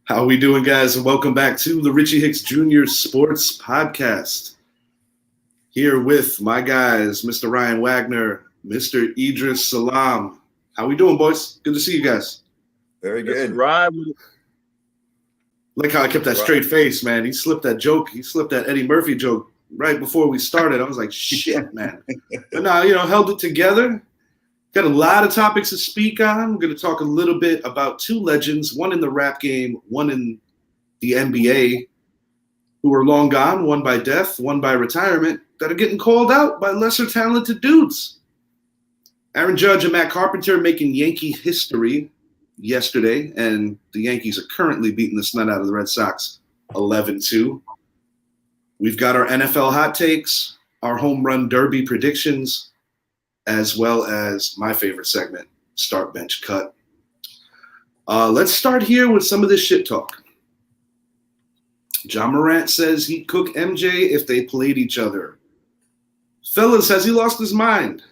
How we doing, guys? And welcome back to the Richie Hicks Jr. Sports Podcast. Here with my guys, Mr. Ryan Wagner, Mr. Idris Salam. How we doing, boys? Good to see you guys. Very good. Ryan. Like how I kept that straight face, man. He slipped that joke. He slipped that Eddie Murphy joke right before we started. I was like, shit, man. But now, held it together. Got a lot of topics to speak on. We're going to talk a little bit about two legends, one in the rap game, one in the NBA, who are long gone, one by death, one by retirement, that are getting called out by lesser talented dudes. Aaron Judge and Matt Carpenter making Yankee history yesterday, and the Yankees are currently beating the snot out of the Red Sox 11-2. We've got our NFL hot takes, our home run derby predictions, as well as my favorite segment, Start Bench Cut. Let's start here with some of this shit talk. Ja Morant says he'd cook MJ if they played each other. Fellas, has he lost his mind?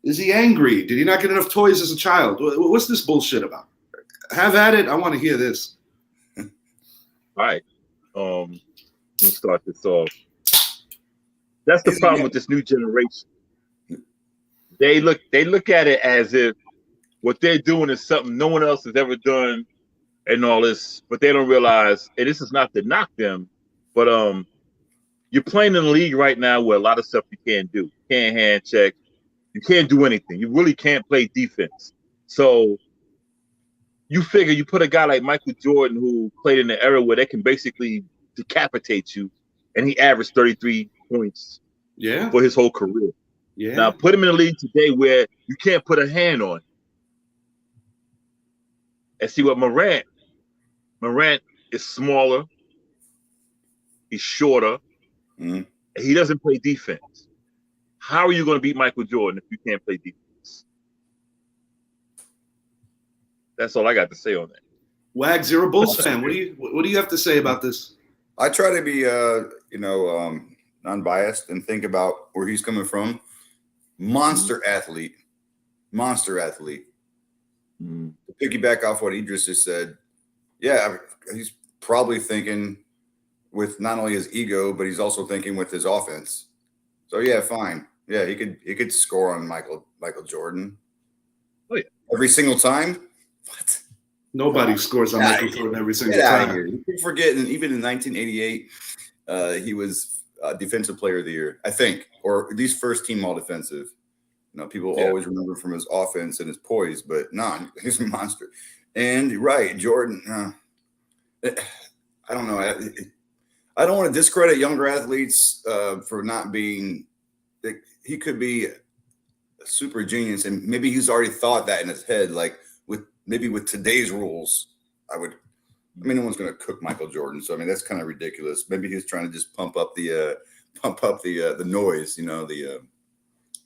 Is he angry? Did he not get enough toys as a child? What's this bullshit about? Have at it. I want to hear this. All right. Let's start this off. That's the problem with this new generation. They look at it as if what they're doing is something no one else has ever done and all this, but they don't realize, and this is not to knock them, but you're playing in a league right now where a lot of stuff you can't do. You can't hand check. You can't do anything. You really can't play defense. So you figure you put a guy like Michael Jordan who played in the era where they can basically decapitate you, and he averaged 33 points for his whole career. Yeah. Now put him in a league today where you can't put a hand on. And see what Morant is smaller, he's shorter, and he doesn't play defense. How are you going to beat Michael Jordan if you can't play defense? That's all I got to say on that. Wags, you're a Bulls fan. What do you have to say about this? I try to be non-biased and think about where he's coming from. Monster athlete. To piggyback off what Idris just said, he's probably thinking with not only his ego, but he's also thinking with his offense. So yeah, fine. Yeah, he could score on Michael Jordan. Oh yeah, every single time. What? Nobody scores on Michael Jordan every single time. You keep forgetting, even in 1988, he was Defensive Player of the Year, I think, or at least first team all defensive. People always remember from his offense and his poise, but he's a monster. And right, Jordan. I don't know. I don't want to discredit younger athletes for not being. He could be a super genius, and maybe he's already thought that in his head. Like with today's rules, no one's going to cook Michael Jordan. So that's kind of ridiculous. Maybe he's trying to just pump up the noise, the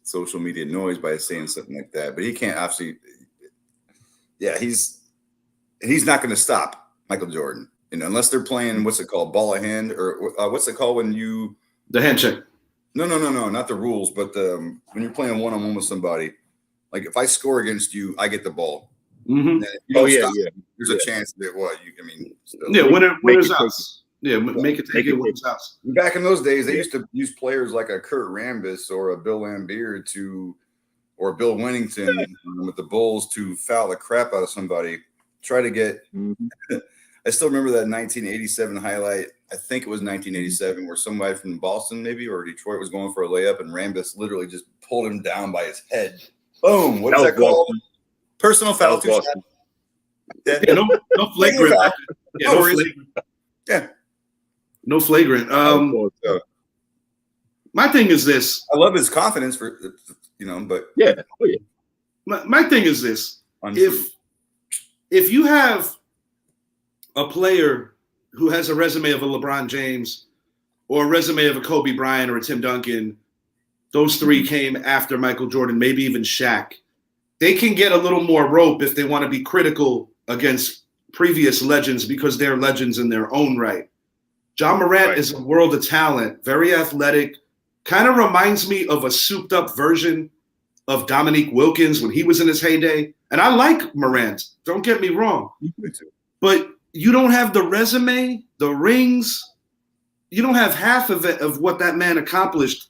social media noise by saying something like that. But he can't obviously. Yeah, he's not going to stop Michael Jordan, unless they're playing what's it called, ball of hand, or what's it called when you the hand check. No, not the rules, but when you're playing one-on-one with somebody, like if I score against you, I get the ball. Mm-hmm. There's a chance that winner's house. Yeah, make it take it winner's house. Back in those days, they used to use players like a Kurt Rambis or a Bill Laimbeer or Bill Winnington with the Bulls to foul the crap out of somebody. Try to get. I still remember that 1987 highlight. I think it was 1987, where somebody from Boston maybe or Detroit was going for a layup, and Rambis literally just pulled him down by his head. Boom! What is that called? Personal foul. No flagrant. No flagrant. My thing is this. I love his confidence but My thing is this. If you have a player who has a resume of a LeBron James or a resume of a Kobe Bryant or a Tim Duncan, those three came after Michael Jordan, maybe even Shaq. They can get a little more rope if they want to be critical against previous legends because they're legends in their own right. Ja Morant is a world of talent, very athletic, kind of reminds me of a souped-up version of Dominique Wilkins when he was in his heyday. And I like Morant, don't get me wrong. But you don't have the resume, the rings. You don't have half of it of what that man accomplished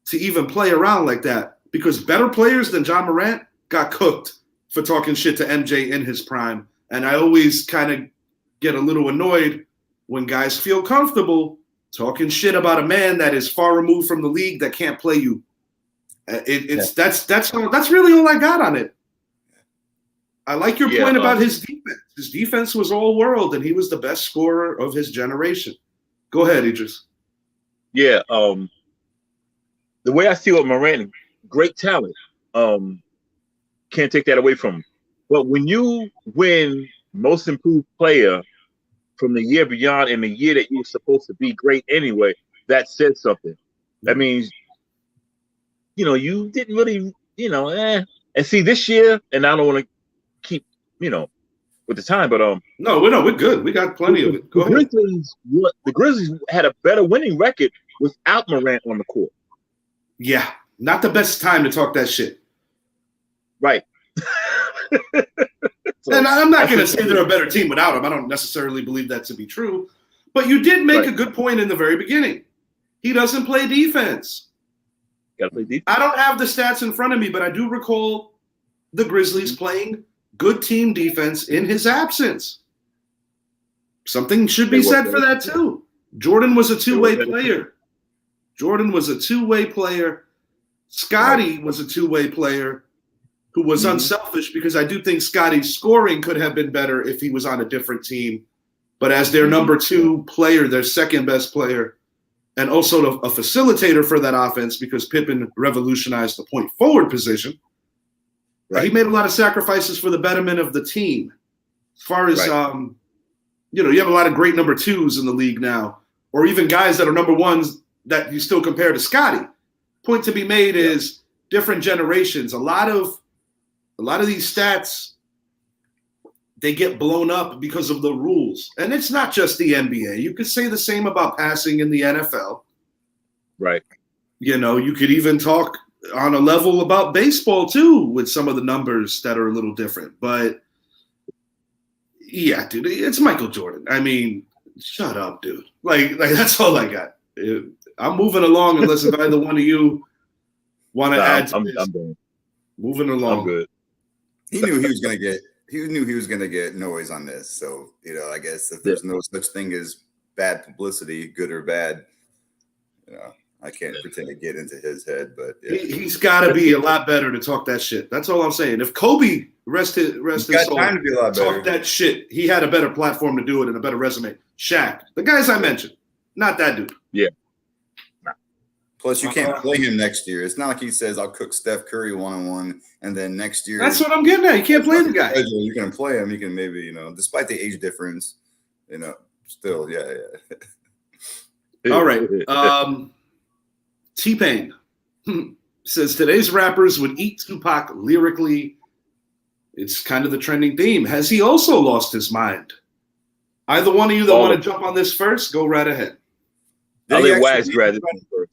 to even play around like that. Because better players than Ja Morant got cooked for talking shit to MJ in his prime. And I always kind of get a little annoyed when guys feel comfortable talking shit about a man that is far removed from the league that can't play you. That's really all I got on it. I like your point about his defense. His defense was all world, and he was the best scorer of his generation. Go ahead, Idris. Yeah, the way I see with Morant, great talent. Can't take that away from him. But when you win most improved player from the year beyond in the year that you were supposed to be great anyway, that says something. That means, you didn't really, And see, this year, and I don't want to keep, with the time, but no, we're good. We got plenty of it. Go ahead. The Grizzlies had a better winning record without Morant on the court. Yeah, not the best time to talk that shit. Right. And I'm not going to say they're a better team without him. I don't necessarily believe that to be true. But you did make a good point in the very beginning. He doesn't play defense. Gotta play defense. I don't have the stats in front of me, but I do recall the Grizzlies playing good team defense in his absence. Something should be said for that too. Jordan was a two-way player. Scotty was a two-way player who was unselfish, because I do think Scotty's scoring could have been better if he was on a different team. But as their number two player, their second best player, and also a facilitator for that offense, because Pippen revolutionized the point forward position, he made a lot of sacrifices for the betterment of the team. As far as, you have a lot of great number twos in the league now, or even guys that are number ones that you still compare to Scotty. Point to be made is different generations. A lot of these stats, they get blown up because of the rules. And it's not just the NBA. You could say the same about passing in the NFL. Right. You could even talk on a level about baseball too, with some of the numbers that are a little different. But yeah, dude, it's Michael Jordan. I mean, shut up, dude. Like that's all I got. I'm moving along unless if either one of you want to add to this. I'm done. Moving along. I'm good. He knew he was gonna get noise on this. So, I guess if there's no such thing as bad publicity, good or bad, I can't pretend to get into his head, but he's got to be a lot better to talk that shit. That's all I'm saying. If Kobe rest his soul, time to be a lot better. Talk that shit, he had a better platform to do it and a better resume. Shaq, the guys I mentioned, not that dude. Yeah. Plus, you can't play him next year. It's not like he says, I'll cook Steph Curry one-on-one, and then next year. That's what I'm getting at. You can't play the guy. You can play him. You can maybe, despite the age difference, still, yeah. All right. T-Pain says, today's rappers would eat Tupac lyrically. It's kind of the trending theme. Has he also lost his mind? Either one of you that want to jump on this first, go right ahead. Did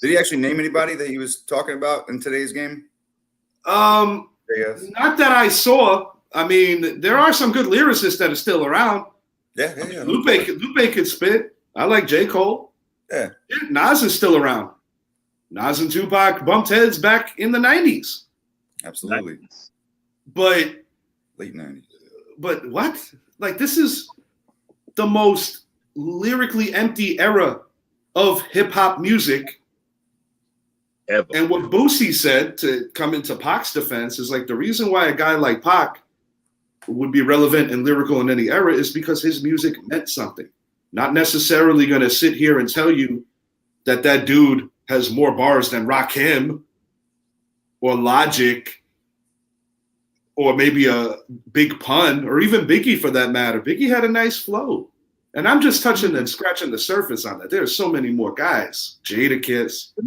he actually name anybody that he was talking about in today's game? Not that I saw. I mean, there are some good lyricists that are still around. Yeah. Lupe could spit. I like J. Cole. Yeah. Nas is still around. Nas and Tupac bumped heads back in the 90s. Absolutely. But late 90s. But what? Like, this is the most lyrically empty era of hip-hop music ever. And what Boosie said, to come into Pac's defense, is like the reason why a guy like Pac would be relevant and lyrical in any era is because his music meant something. Not necessarily going to sit here and tell you that that dude has more bars than Rakim or Logic or maybe a Big Pun or even Biggie for that matter. Biggie had a nice flow. And I'm just touching and scratching the surface on that. There's so many more guys. Jadakiss. The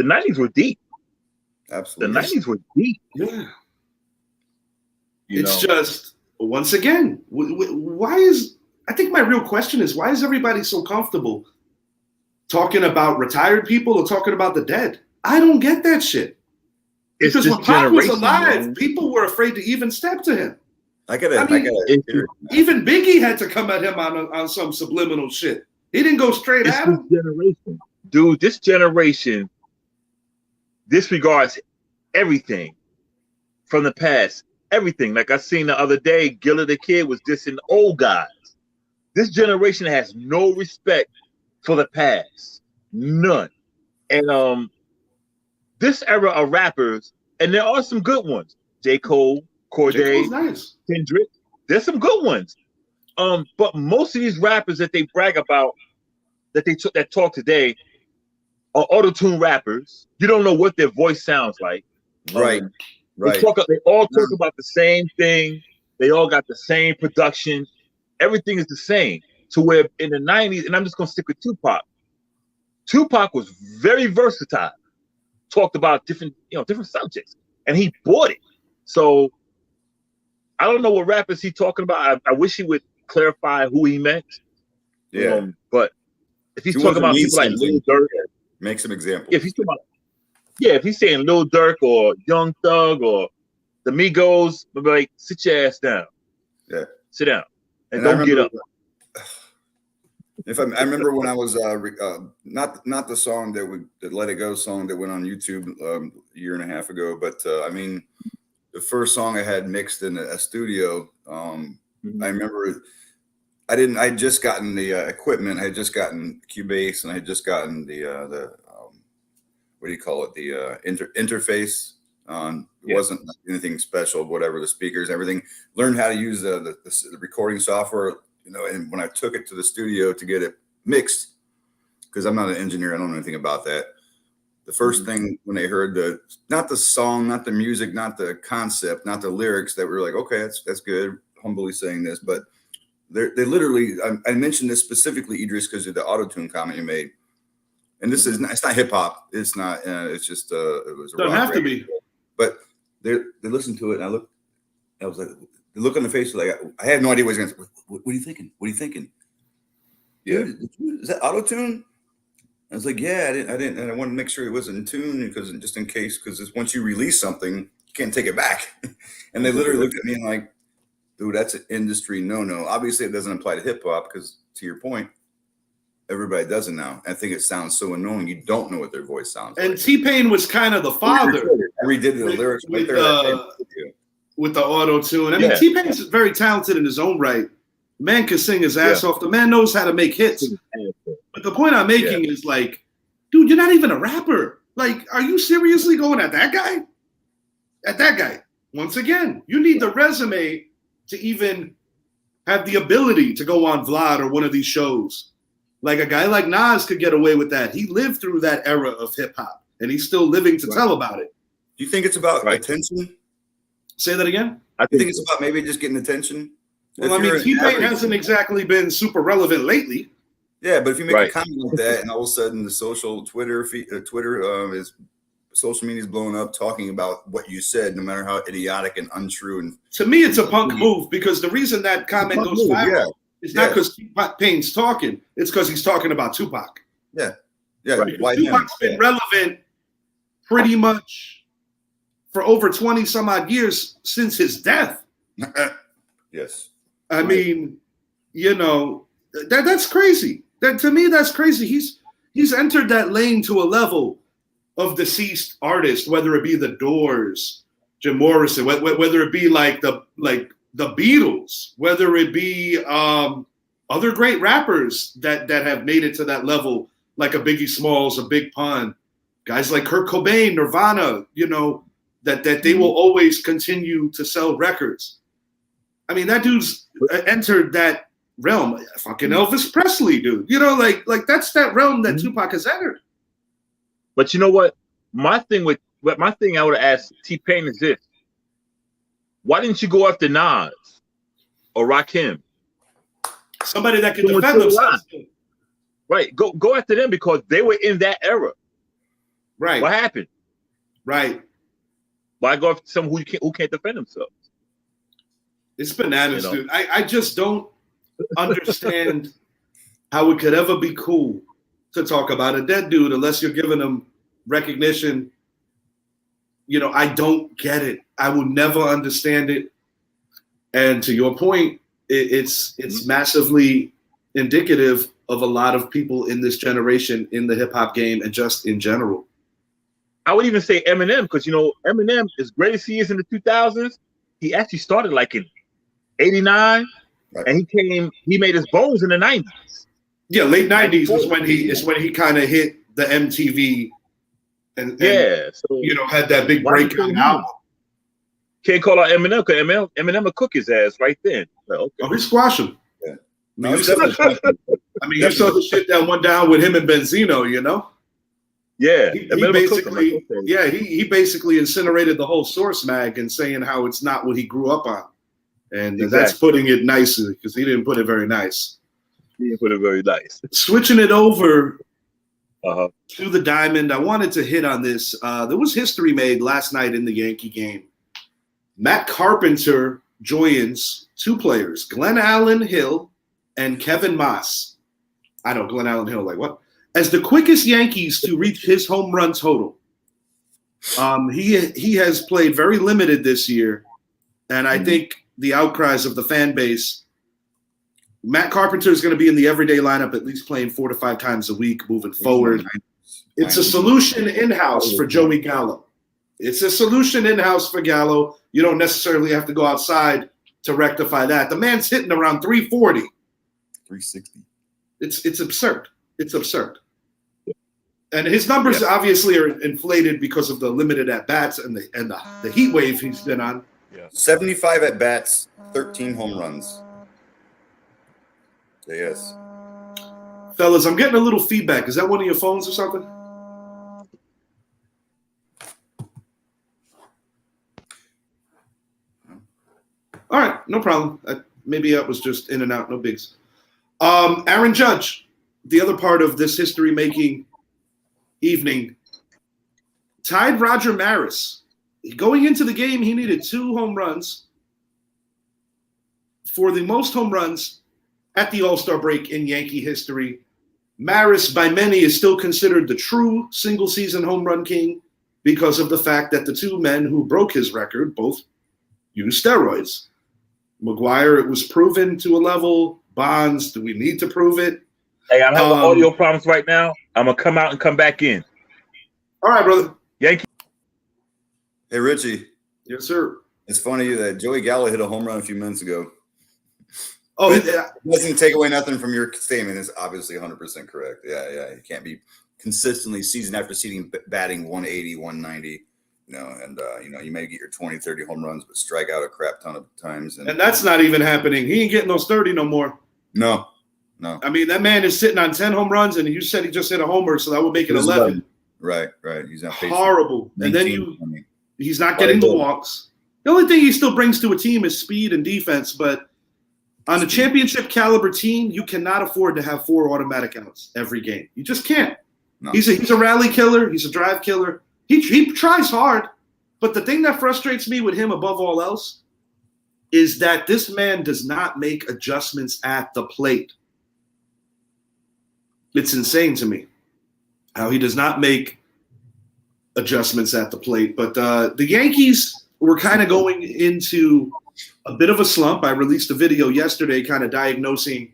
90s were deep. Absolutely. The 90s were deep. Yeah. It's just, once again, I think my real question is, why is everybody so comfortable talking about retired people or talking about the dead? I don't get that shit. Because when Pac was alive, people were afraid to even step to him. Even Biggie had to come at him on some subliminal shit. He didn't go straight at him. Generation. Dude, this generation disregards everything from the past. Everything. Like I seen the other day, Gilla the Kid was dissing old guys. This generation has no respect for the past. None. And this era of rappers, and there are some good ones. J. Cole, Corday, nice. Kendrick. There's some good ones. But most of these rappers that they brag about, that talk today, are auto-tune rappers. You don't know what their voice sounds like. Right. They all talk about the same thing. They all got the same production. Everything is the same. To where in the 90s, and I'm just gonna stick with Tupac. Tupac was very versatile. Talked about different subjects, and he bought it. So I don't know what rappers he's talking about. I wish he would clarify who he meant. Yeah. But if he's talking about people like Lil Durk, make some examples. If he's talking about, if he's saying Lil Durk or Young Thug or the Migos, I'll be like, sit your ass down. Yeah. Sit down and don't get up. I remember when I was not the song that Let It Go song that went on YouTube a year and a half ago, but I mean the first song I had mixed in a studio. I remember I had just gotten the equipment. I had just gotten Cubase, and I had just gotten the what do you call it? The interface. It wasn't anything special, whatever, the speakers, everything. Learned how to use the recording software, and when I took it to the studio to get it mixed, because I'm not an engineer, I don't know anything about that. The first thing when they heard not the song, not the music, not the concept, not the lyrics, that were like, okay, that's good, humbly saying this, but they literally, I mentioned this specifically, Idris, because of the auto-tune comment you made. And this is it's not hip hop. It's not. It's just it was. Doesn't have to be. But they listened to it, and I was like, the look on the face was like, I had no idea what he was going to say. What are you thinking? What are you thinking? Yeah, is that auto tune? I was like, yeah, I didn't, and I wanted to make sure it was in tune because just in case, because once you release something, you can't take it back. And they literally looked at me and like, dude, that's an industry no-no. Obviously, it doesn't apply to hip hop because, to your point, everybody does it now. I think it sounds so annoying. You don't know what their voice sounds like. And T-Pain was kind of the father. I redid the lyrics with the auto-tune. I mean, T-Pain's very talented in his own right. Man can sing his ass off. The man knows how to make hits. But the point I'm making is like, dude, you're not even a rapper. Like, are you seriously going at that guy? At that guy. Once again, you need the resume to even have the ability to go on Vlad or one of these shows. Like a guy like Nas could get away with that. He lived through that era of hip hop, and he's still living to tell about it. Do you think it's about attention? Say that again? I think it's about maybe just getting attention. Well, I mean, T-Pain hasn't exactly been super relevant lately. Yeah, but if you make a comment like that, and all of a sudden the social Twitter is social media is blowing up, talking about what you said, no matter how idiotic and untrue. And to me, it's a punk move because the reason that comment goes viral is not because Pain's talking; it's because he's talking about Tupac. Yeah. Right. Tupac's been relevant pretty much for over 20 some odd years since his death. Yes. I mean, that's crazy. That to me, that's crazy. He's entered that lane to a level of deceased artists, whether it be the Doors, Jim Morrison, whether it be like the Beatles, whether it be other great rappers that have made it to that level, like a Biggie Smalls, a Big Pun, guys like Kurt Cobain, Nirvana, that they will always continue to sell records. I mean, that dude's entered that realm. Fucking Elvis Presley, dude. Like that's that realm that Tupac has entered. But you know what? My thing I would have asked T-Pain is this: why didn't you go after Nas or Rakim? Somebody that can defend themselves. Right. Go after them because they were in that era. Right. What happened? Right. Why go after someone who can't defend themselves? It's bananas, dude. I just don't understand how it could ever be cool to talk about a dead dude unless you're giving him recognition. I don't get it. I will never understand it. And to your point, it's massively indicative of a lot of people in this generation in the hip hop game and just in general. I would even say Eminem, because Eminem, as great as he is in the 2000s, he actually started like in '89, right. And he made his bones in the '90s. Yeah, late '90s is when he kind of hit the MTV and had that big breakout album. Can't call out Eminem because Eminem will cook his ass right then. Like, okay. Oh, he squashed him. Yeah. You saw the shit that went down with him and Benzino, Yeah, he basically incinerated the whole Source mag and saying how it's not what he grew up on, and that's putting it nicely because he didn't put it very nice. He didn't put it very nice. Switching it over to the Diamond, I wanted to hit on this. There was history made last night in the Yankee game. Matt Carpenter joins two players, Glenn Allen Hill and Kevin Moss. I know Glenn Allen Hill, like what? As the quickest Yankees to reach his home run total. He has played very limited this year, and I think the outcries of the fan base, Matt Carpenter is going to be in the everyday lineup, at least playing 4 to 5 times a week moving forward. It's a solution in-house for Joey Gallo. It's a solution in-house for Gallo. You don't necessarily have to go outside to rectify that. The man's hitting around 340. 360. It's absurd. It's absurd. And his numbers obviously are inflated because of the limited at-bats and the heat wave he's been on. Yeah. 75 at-bats, 13 home runs. Yes. Fellas, I'm getting a little feedback. Is that one of your phones or something? All right, no problem. Maybe that was just in and out, no bigs. Aaron Judge, the other part of this history-making evening, tied Roger Maris. Going into the game, he needed 2 home runs for the most home runs at the All-Star break in Yankee history. Maris, by many, is still considered the true single-season home run king because of the fact that the 2 men who broke his record both used steroids. McGuire, it was proven to a level. Bonds, do we need to prove it? Hey, I'm having audio problems right now. I'm going to come out and come back in. All right, brother. Yankee. Hey, Richie. Yes, sir. It's funny that Joey Gallo hit a home run a few minutes ago. Oh, it doesn't take away nothing from your statement. It's obviously 100% correct. Yeah. You can't be consistently season after season batting 180, 190. You may get your 20, 30 home runs, but strike out a crap ton of times. And that's not even happening. He ain't getting those 30 no more. No. I mean, that man is sitting on 10 home runs, and you said he just hit a homer, so that would make it 11. Right. He's not horrible. And then he's not getting the walks. The only thing he still brings to a team is speed and defense, but on a championship caliber team, you cannot afford to have 4 automatic outs every game. You just can't. No. He's a rally killer. He's a drive killer. He tries hard, but the thing that frustrates me with him above all else is that this man does not make adjustments at the plate. It's insane to me how he does not make adjustments at the plate. But the Yankees were kind of going into a bit of a slump. I released a video yesterday kind of diagnosing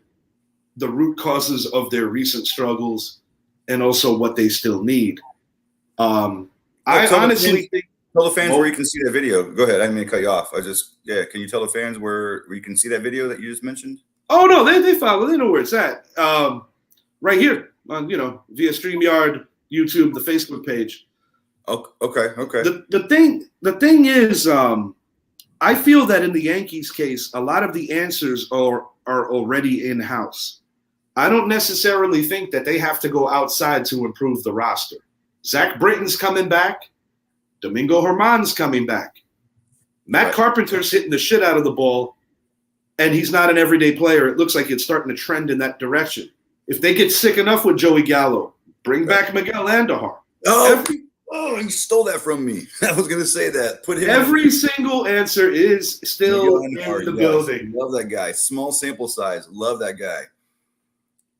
the root causes of their recent struggles and also what they still need. I honestly think – tell the fans where you can see that video. Go ahead. I didn't mean to cut you off. Can you tell the fans where you can see that video that you just mentioned? Oh, no, they follow. They know where it's at. Right here on, via StreamYard, YouTube, the Facebook page. Oh, okay. The thing is, I feel that in the Yankees case, a lot of the answers are already in-house. I don't necessarily think that they have to go outside to improve the roster. Zach Britton's coming back. Domingo Germán's coming back. Matt Carpenter's hitting the shit out of the ball, and he's not an everyday player. It looks like it's starting to trend in that direction. If they get sick enough with Joey Gallo, bring back Miguel Andujar. You stole that from me. I was going to say that. Put him. Every single answer is still in the building. Love that guy. Small sample size. Love that guy.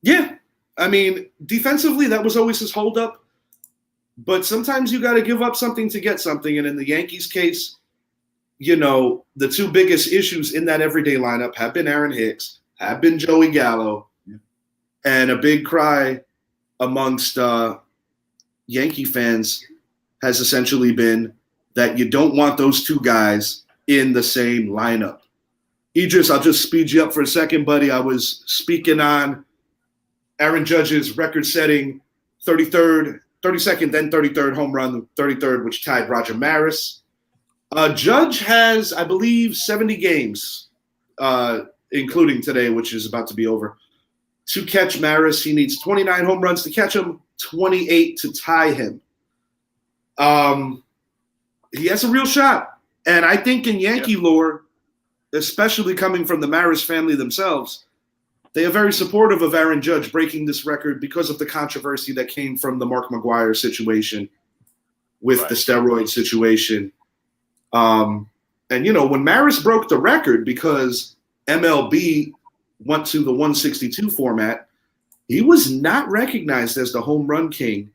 Yeah. I mean, defensively, that was always his holdup. But sometimes you got to give up something to get something. And in the Yankees case, the two biggest issues in that everyday lineup have been Aaron Hicks, have been Joey Gallo, and a big cry amongst Yankee fans has essentially been that you don't want those two guys in the same lineup. Idris, I'll just speed you up for a second, buddy. I was speaking on Aaron Judge's record-setting 32nd, then 33rd home run, 33rd, which tied Roger Maris. Judge has, I believe, 70 games, including today, which is about to be over, to catch Maris. He needs 29 home runs to catch him, 28 to tie him. He has a real shot. And I think in Yankee lore, especially coming from the Maris family themselves, they are very supportive of Aaron Judge breaking this record because of the controversy that came from the Mark McGwire situation with the steroid situation. And, when Maris broke the record because MLB went to the 162 format, he was not recognized as the home run king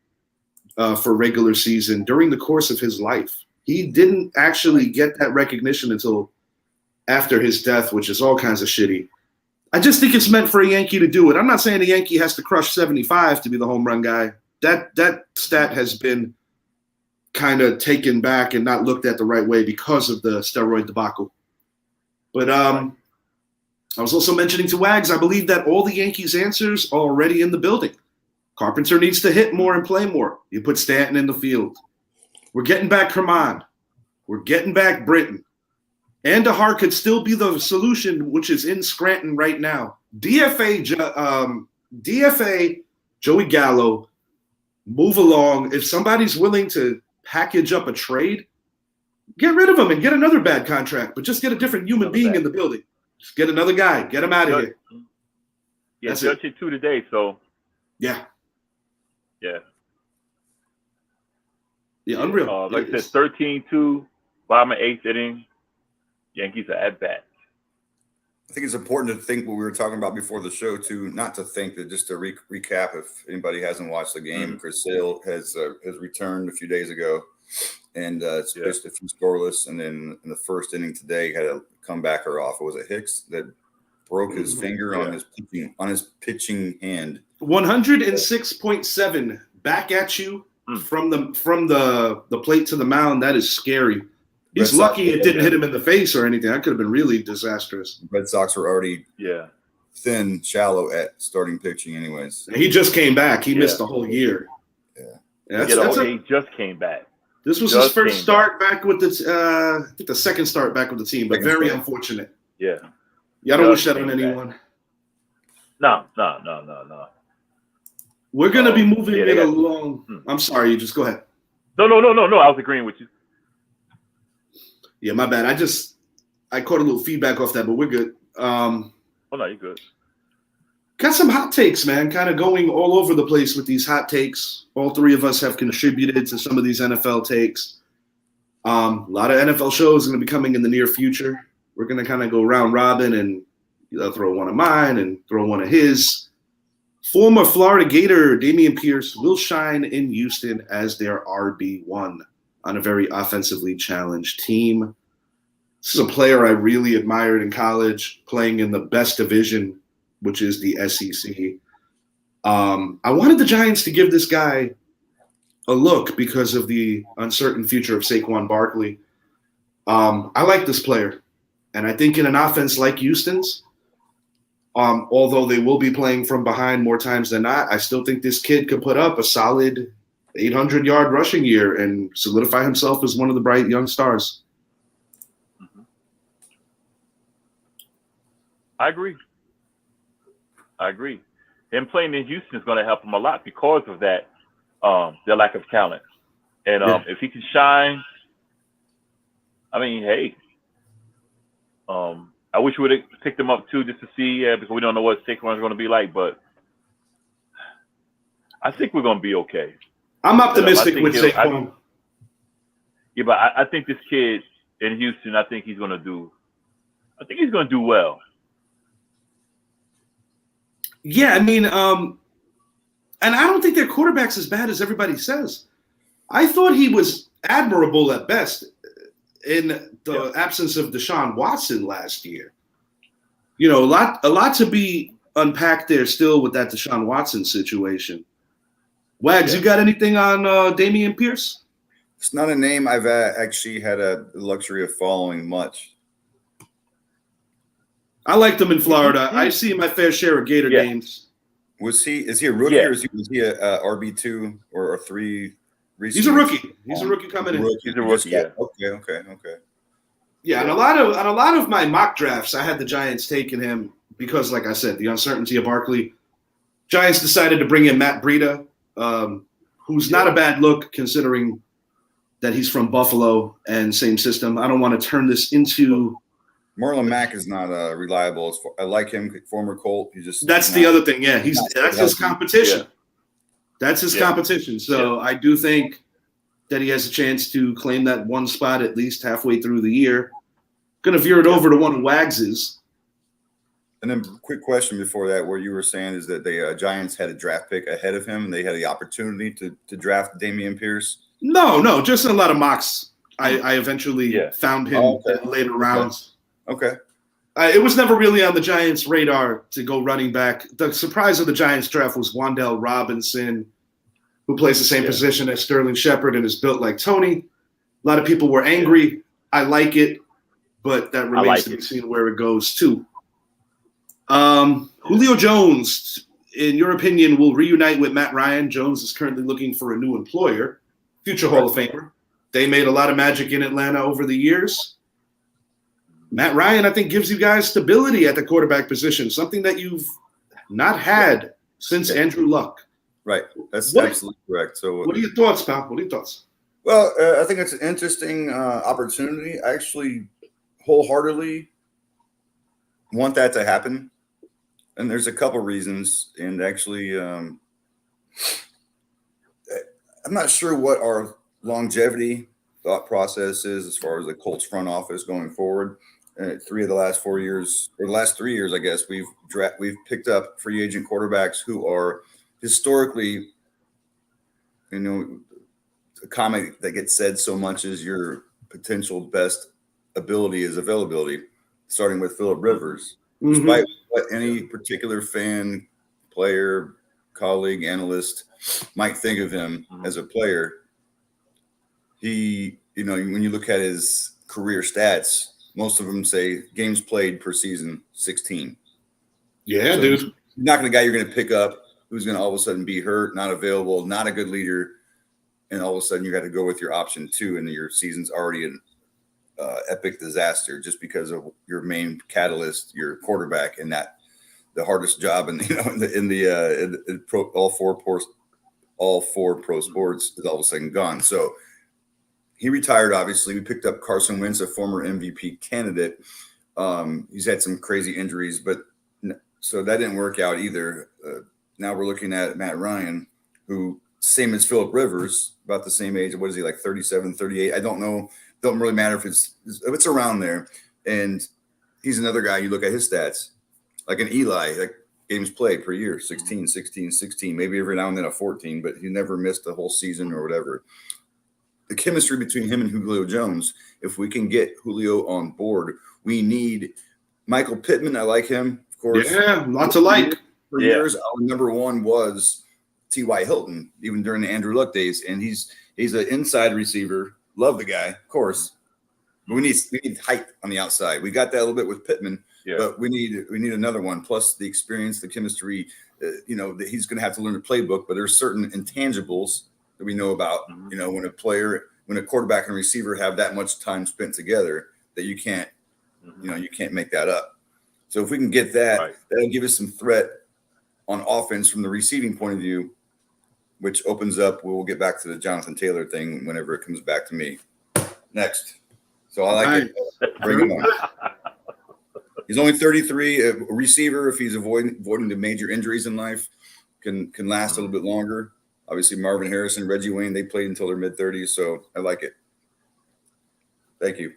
for regular season during the course of his life. He didn't actually get that recognition until after his death, which is all kinds of shitty. I just think it's meant for a Yankee to do it. I'm not saying a Yankee has to crush 75 to be the home run guy. That stat has been kind of taken back and not looked at the right way because of the steroid debacle. But I was also mentioning to Wags, I believe that all the Yankees' answers are already in the building. Carpenter needs to hit more and play more. You put Stanton in the field. We're getting back Herman. We're getting back Britton. Andahar could still be the solution, which is in Scranton right now. DFA Joey Gallo, move along. If somebody's willing to package up a trade, get rid of him and get another bad contract, but just get a different human being in the building. Just get another guy. Get him out of here. Yeah, Judge hit 2 today, so. Yeah. Yeah. Yeah, unreal. Like I said, 13-2, bottom of 8th inning. Yankees are at bat. I think it's important to think what we were talking about before the show, too, not to think that just to recap, if anybody hasn't watched the game, Chris Sale has returned a few days ago, and it's just a few scoreless. And then in the first inning today, had a comebacker off. Was it Hicks that broke his finger on his pitching hand? 106.7 back at you from the plate to the mound. That is scary. He's lucky it didn't hit him in the face or anything. That could have been really disastrous. Red Sox were already thin, shallow at starting pitching anyways. He just came back. He missed the whole year. He just came back. This was his first start back with the I think the second start back with the team, but very unfortunate. Yeah, I don't wish that on anyone. No. We're going to be moving it along. I'm sorry, you just go ahead. No. I was agreeing with you. Yeah, my bad. I caught a little feedback off that, but we're good. No, you're good. Got some hot takes, man, kind of going all over the place with these hot takes. All three of us have contributed to some of these NFL takes. A lot of NFL shows are going to be coming in the near future. We're going to kind of go round robin and throw one of mine and throw one of his. Former Florida Gator Dameon Pierce will shine in Houston as their RB1 on a very offensively challenged team. This is a player I really admired in college, playing in the best division, which is the SEC. I wanted the Giants to give this guy a look because of the uncertain future of Saquon Barkley. I like this player. And I think in an offense like Houston's, although they will be playing from behind more times than not, I still think this kid could put up a solid 800-yard rushing year and solidify himself as one of the bright young stars. I agree. Him playing in Houston is going to help him a lot because of that, their lack of talent. And if he can shine, I mean, hey, I wish we would have picked him up too just to see, because we don't know what Saquon is going to be like. But I think we're going to be okay. I'm optimistic with Saquon. But I think this kid in Houston, I think he's going to do well. Yeah, I mean, and I don't think their quarterback's as bad as everybody says. I thought he was admirable at best. in the absence of Deshaun Watson last year. You know, a lot to be unpacked there still with that Deshaun Watson situation. Wags, you got anything on Dameon Pierce? It's not a name I've actually had a luxury of following much. I liked him in Florida. I see my fair share of Gator games. Is he a rookie or is he a RB2 or a 3? He's a rookie. He's a rookie coming in. He's a rookie. Yeah. Okay. Yeah, and a lot of my mock drafts, I had the Giants taking him because, like I said, the uncertainty of Barkley. Giants decided to bring in Matt Breida, who's not a bad look considering that he's from Buffalo and same system. I don't want to turn this into. Marlon Mack is not reliable. I like him, former Colt. That's the other thing. Yeah, that's his competition. Yeah. That's his competition. So I do think that he has a chance to claim that one spot at least halfway through the year. Going to veer it over to one of Wags's. And then quick question before that, where you were saying is that the Giants had a draft pick ahead of him and they had the opportunity to draft Dameon Pierce? No, just in a lot of mocks. I eventually found him in later rounds. Okay. It was never really on the Giants' radar to go running back. The surprise of the Giants draft was Wan'Dale Robinson, who plays the same position as Sterling Shepard and is built like Tony. A lot of people were angry. I like it, but that remains to be seen where it goes too. Julio Jones, in your opinion, will reunite with Matt Ryan. Jones is currently looking for a new employer, future Hall of Famer. They made a lot of magic in Atlanta over the years. Matt Ryan, I think, gives you guys stability at the quarterback position, something that you've not had since Andrew Luck. Right. That's absolutely correct. So, what are your thoughts, pal? What are your thoughts? Well, I think it's an interesting opportunity. I actually wholeheartedly want that to happen. And there's a couple reasons. And actually, I'm not sure what our longevity thought process is as far as the Colts front office going forward. 3 of the last 4 years, or the last 3 years, I guess, we've picked up free agent quarterbacks who are historically, a comment that gets said so much is your potential best ability is availability, starting with Phillip Rivers. Mm-hmm. Despite what any particular fan, player, colleague, analyst might think of him as a player, he, when you look at his career stats, most of them say games played per season, 16. Yeah, so dude. He's not going to guy you're going to pick up who's going to all of a sudden be hurt, not available, not a good leader, and all of a sudden you got to go with your option 2, and your season's already an epic disaster just because of your main catalyst, your quarterback, and that the hardest job in all four pro sports is all of a sudden gone. So he retired. Obviously, we picked up Carson Wentz, a former MVP candidate. He's had some crazy injuries, but so that didn't work out either. Now we're looking at Matt Ryan, who same as Phillip Rivers, about the same age. What is he, like 37, 38? I don't know. Don't really matter if it's around there. And he's another guy. You look at his stats, like an Eli, like games played per year, 16, 16, 16, maybe every now and then a 14, but he never missed a whole season or whatever. The chemistry between him and Julio Jones, if we can get Julio on board, we need Michael Pittman. I like him, of course. Yeah, lots of like. For years, our number one was T.Y. Hilton, even during the Andrew Luck days. And he's an inside receiver. Love the guy, of course. But we need height on the outside. We got that a little bit with Pittman, but we need another one. Plus the experience, the chemistry. That he's going to have to learn the playbook. But there's certain intangibles that we know about. Mm-hmm. When a quarterback and receiver have that much time spent together, that you can't, you can't make that up. So if we can get that, that'll give us some threat on offense from the receiving point of view, which opens up. We'll get back to the Johnathan Taylor thing whenever it comes back to me. Next. So I like it. Bring him on. He's only 33. A receiver, if he's avoiding the major injuries in life, can last a little bit longer. Obviously, Marvin Harrison, Reggie Wayne, they played until their mid-30s, so I like it. Thank you.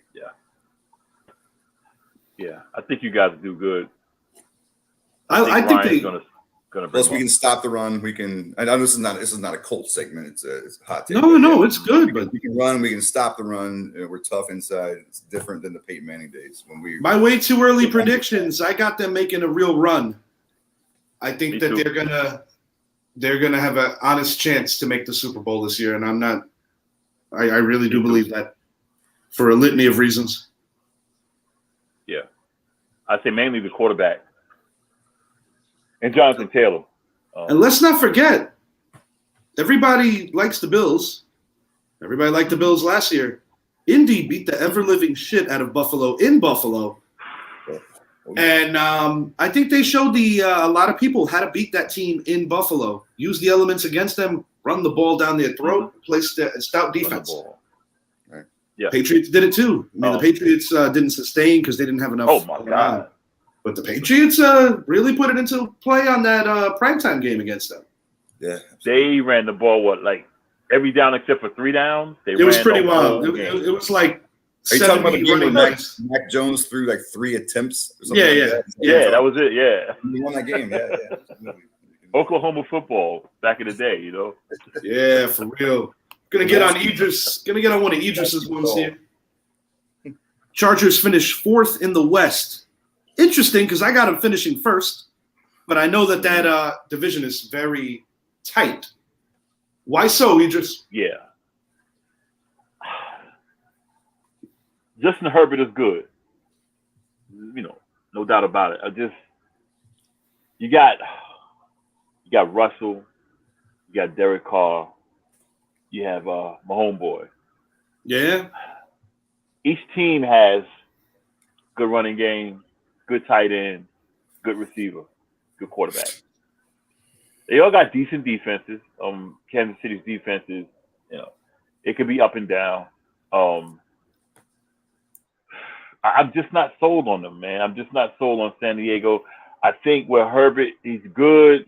Yeah, I think you guys do good. I think Plus, we can stop the run. We can. I know this is not a Colt segment. It's a hot take. No, it's good. But we can run. We can stop the run. We're tough inside. It's different than the Peyton Manning days when we. My way too early predictions. I got them making a real run. I think that they're gonna have an honest chance to make the Super Bowl this year, and I'm not. I really do believe that for a litany of reasons. Yeah, I say mainly the quarterback. And Johnathan Taylor. And let's not forget, everybody likes the Bills. Everybody liked the Bills last year. Indy beat the ever-living shit out of Buffalo in Buffalo. And I think they showed a lot of people how to beat that team in Buffalo. Use the elements against them, run the ball down their throat, play stout defense. Right. Yeah. Patriots did it too. I mean, the Patriots didn't sustain because they didn't have enough. Oh, my God. But the Patriots really put it into play on that primetime game against them. Yeah. They ran the ball, every down except for 3 downs? It was pretty wild. It was like Are you talking about the game where backs. Mac Jones threw like 3 attempts? Or Yeah, something yeah. Like that? Yeah, that was it, yeah. He won that game, yeah. Oklahoma football back in the day, Yeah, for real. Gonna get on Idris. Gonna get on one of Idris's ones here. Chargers finished 4th in the West. Interesting because I got them finishing 1st, but I know that division is very tight. Why so, Idris? Yeah. Justin Herbert is good. No doubt about it. You got Russell, you got Derek Carr, you have my homeboy. Yeah. Each team has good running game, good tight end, good receiver, good quarterback. They all got decent defenses. Kansas City's defenses, it could be up and down. I'm just not sold on them, man. I'm just not sold on San Diego. I think with Herbert, he's good,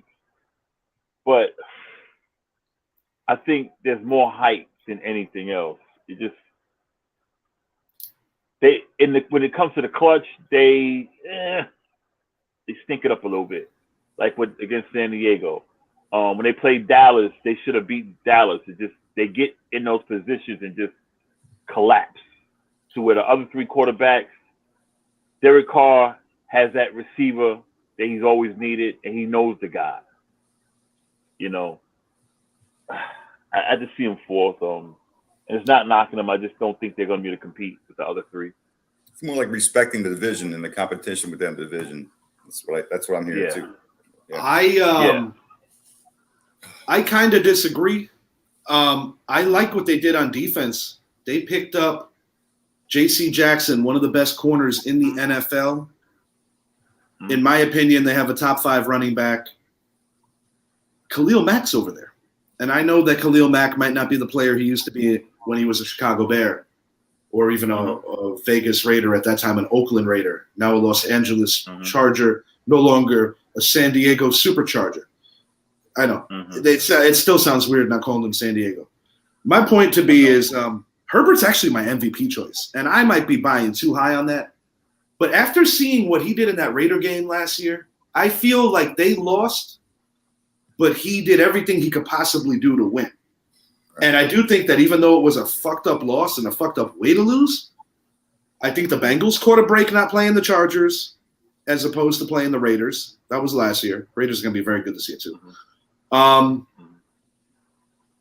but I think there's more hype than anything else. When it comes to the clutch, they stink it up a little bit, like against San Diego. When they played Dallas, they should have beaten Dallas. They get in those positions and just collapse. To where the other 3 quarterbacks, Derek Carr has that receiver that he's always needed, and he knows the guy. I just see him 4th. And it's not knocking them. I just don't think they're going to be able to compete with the other 3. It's more like respecting the division and the competition within the division. That's what I'm hearing too. Yeah. I kind of disagree. I like what they did on defense. They picked up J.C. Jackson, one of the best corners in the NFL. In my opinion, they have a top 5 running back. Khalil Mack's over there. And I know that Khalil Mack might not be the player he used to be when he was a Chicago Bear or even a Vegas Raider at that time, an Oakland Raider, now a Los Angeles Charger, no longer a San Diego Supercharger. I know. It still sounds weird not calling them San Diego. My point to be is Herbert's actually my MVP choice, and I might be buying too high on that. But after seeing what he did in that Raider game last year, I feel like they lost, but he did everything he could possibly do to win. And I do think that even though it was a fucked up loss and a fucked up way to lose, I think the Bengals caught a break not playing the Chargers as opposed to playing the Raiders. That was last year. Raiders are going to be very good this year too.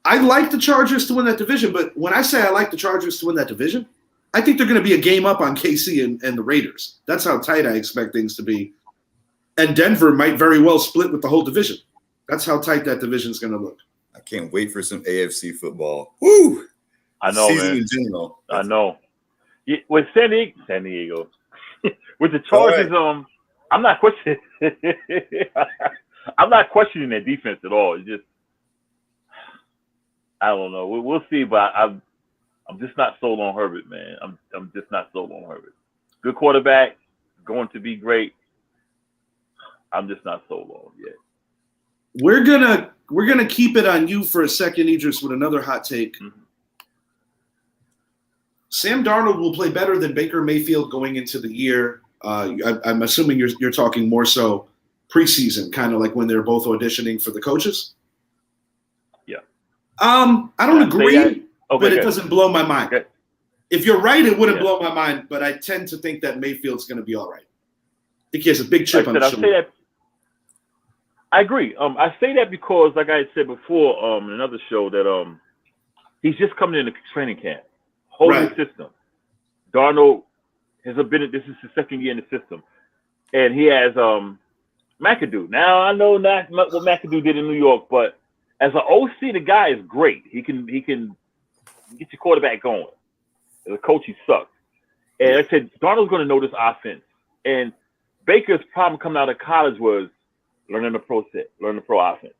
I like the Chargers to win that division, but when I say I like the Chargers to win that division, I think they're going to be a game up on KC and the Raiders. That's how tight I expect things to be. And Denver might very well split with the whole division. That's how tight that division is going to look. I can't wait for some AFC football. Woo! I know, Season man. in general. I know. With San Diego, with the Chargers, right. I'm not questioning. I'm not questioning their defense at all. It's just, I don't know. We'll see, but I'm just not sold on Herbert, man. I'm just not sold on Herbert. Good quarterback, going to be great. I'm just not sold on him yet. We're gonna keep it on you for a second, Idris, with another hot take. Sam Darnold will play better than Baker Mayfield going into the year. I'm assuming you're talking more so preseason, kind of like when they're both auditioning for the coaches. Yeah. I don't agree, but it doesn't blow my mind. Okay. If you're right, it wouldn't blow my mind, but I tend to think that Mayfield's going to be all right. I think he has a big chip on his shoulder. I agree. I say that because, like I said before in another show, that he's just coming into training camp, whole new system. Darnold has been. This is his second year in the system, and he has McAdoo. Now I know not what McAdoo did in New York, but as an OC, the guy is great. He can get your quarterback going. As a coach, he sucks. And I said Darnold's going to know this offense. And Baker's problem coming out of college was learning the pro set, learning the pro offense,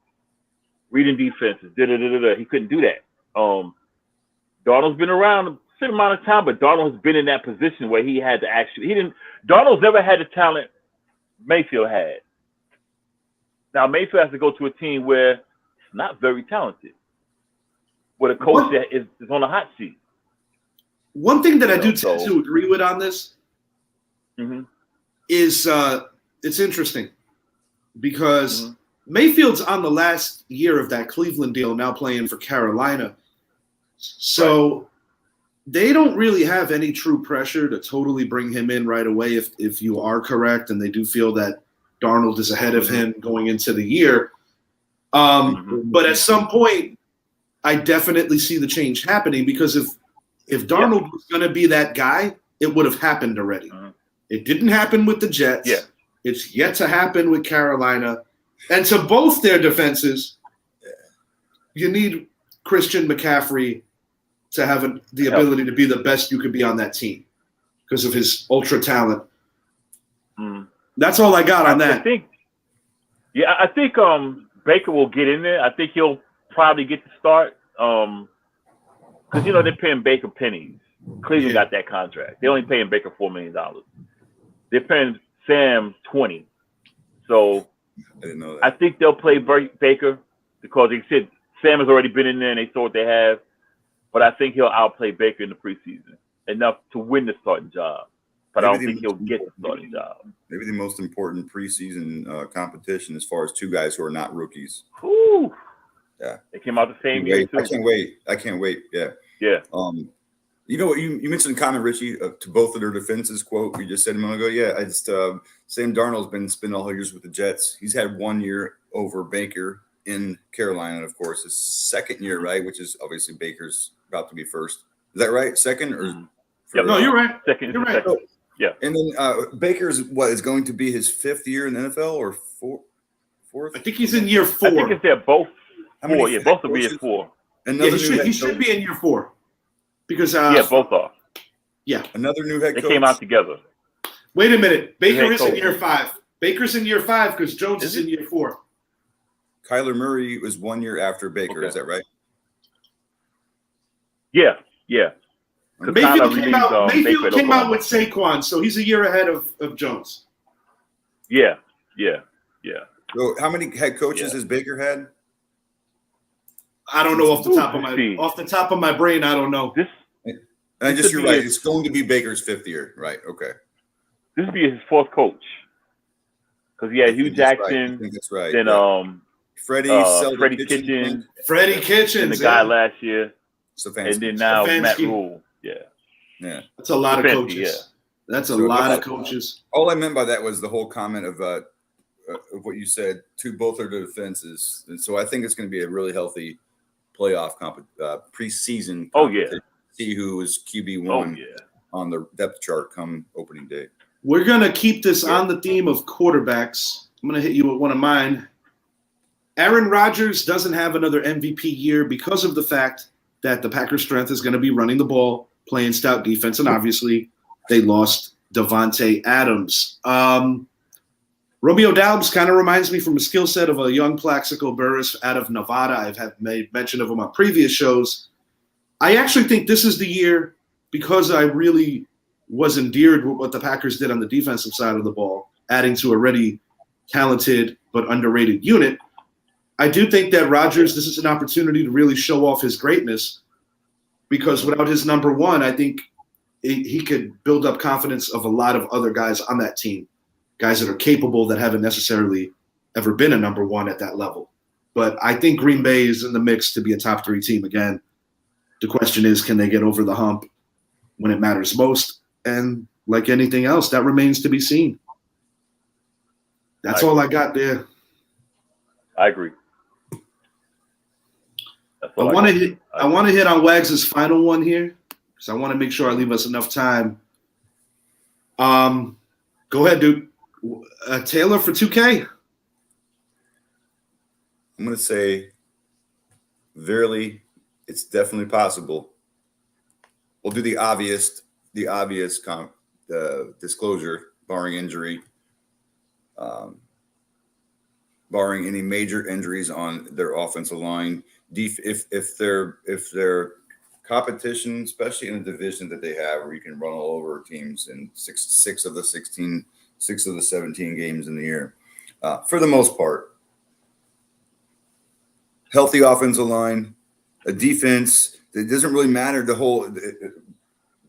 reading defenses. He couldn't do that. Darnold's been around a certain amount of time, but Darnold has been in that position where he had to actually. Darnold's never had the talent Mayfield had. Now Mayfield has to go to a team where it's not very talented, where the coach that is on the hot seat. One thing that I do tend to agree with on this is it's interesting because Mayfield's on the last year of that Cleveland deal, now playing for Carolina. So they don't really have any true pressure to totally bring him in right away if you are correct, and they do feel that Darnold is ahead of him going into the year. But at some point, I definitely see the change happening because if Darnold was going to be that guy, it would have happened already. It didn't happen with the Jets. Yeah. It's yet to happen with Carolina. And to both their defenses, you need Christian McCaffrey to have the ability to be the best you could be on that team because of his ultra talent. That's all I got on that. I think Baker will get in there. I think he'll probably get the start. Because, they're paying Baker pennies. Cleveland got that contract. They're only paying Baker $4 million. They're paying Sam $20. So I didn't know that. I think they'll play Baker because they said Sam has already been in there and they saw what they have. But I think he'll outplay Baker in the preseason enough to win the starting job. But I don't think he'll get the starting job. Maybe the most important preseason competition as far as two guys who are not rookies. Ooh. Yeah. They came out the same year, too. I can't wait. Yeah. Yeah. You know what? You mentioned a comment, Richie, to both of their defenses quote you just said a moment ago. Yeah, I just Sam Darnold's been spending all his years with the Jets. He's had 1 year over Baker in Carolina, of course, his second year, right? Which is obviously Baker's about to be first. Is that right? Second or? No, you're right. Second. You're right. Yeah. And then Baker's is going to be his fifth year in the NFL or fourth? I think he's in year 4. I think it's four. Yeah, both will be in 4. He should be in year 4 because both are. Yeah, another new head coach. They came out together. Wait a minute, Baker is in year 5. Baker's in year 5 because Jones is in year 4. Kyler Murray was 1 year after Baker. Okay. Is that right? Yeah. Mayfield came out with Saquon, so he's a year ahead of Jones. Yeah. So how many head coaches has Baker had? I don't know off the top of my brain. I don't know. You're right. It's going to be Baker's 5th year, right? Okay. This would be his 4th coach because he had Hugh Jackson. Right. I think that's right. Then Freddie Kitchens. Freddie Kitchens. And the guy last year. Stefanski. And then now Matt Rule. Yeah. That's a lot of coaches. Yeah. That's a lot of coaches. All I meant by that was the whole comment of what you said to both of their defenses. And so I think it's going to be a really healthy playoff preseason. Oh, yeah. See who is QB1 on the depth chart come opening day. We're going to keep this on the theme of quarterbacks. I'm going to hit you with one of mine. Aaron Rodgers doesn't have another MVP year because of the fact that the Packers' strength is going to be running the ball, playing stout defense, and obviously they lost Devontae Adams. Romeo Doubs kind of reminds me from a skill set of a young Plaxico Burress out of Nevada. I've made mention of him on previous shows. I actually think this is the year, because I really was endeared with what the Packers did on the defensive side of the ball, adding to a already talented but underrated unit. I do think that Rodgers, this is an opportunity to really show off his greatness, because without his number one, I think he could build up confidence of a lot of other guys on that team, guys that are capable that haven't necessarily ever been a number one at that level. But I think Green Bay is in the mix to be a top 3 team again. The question is, can they get over the hump when it matters most? And like anything else, that remains to be seen. That's all I got there. I agree. I want to hit on Wags' final one here because I want to make sure I leave us enough time. Go ahead, dude. Taylor for 2K. I'm going to say, verily, it's definitely possible. We'll do the obvious disclosure, barring injury, barring any major injuries on their offensive line. If their competition, especially in the division that they have, where you can run all over teams in six of the 17 games in the year, for the most part, healthy offensive line, a defense. It doesn't really matter the whole.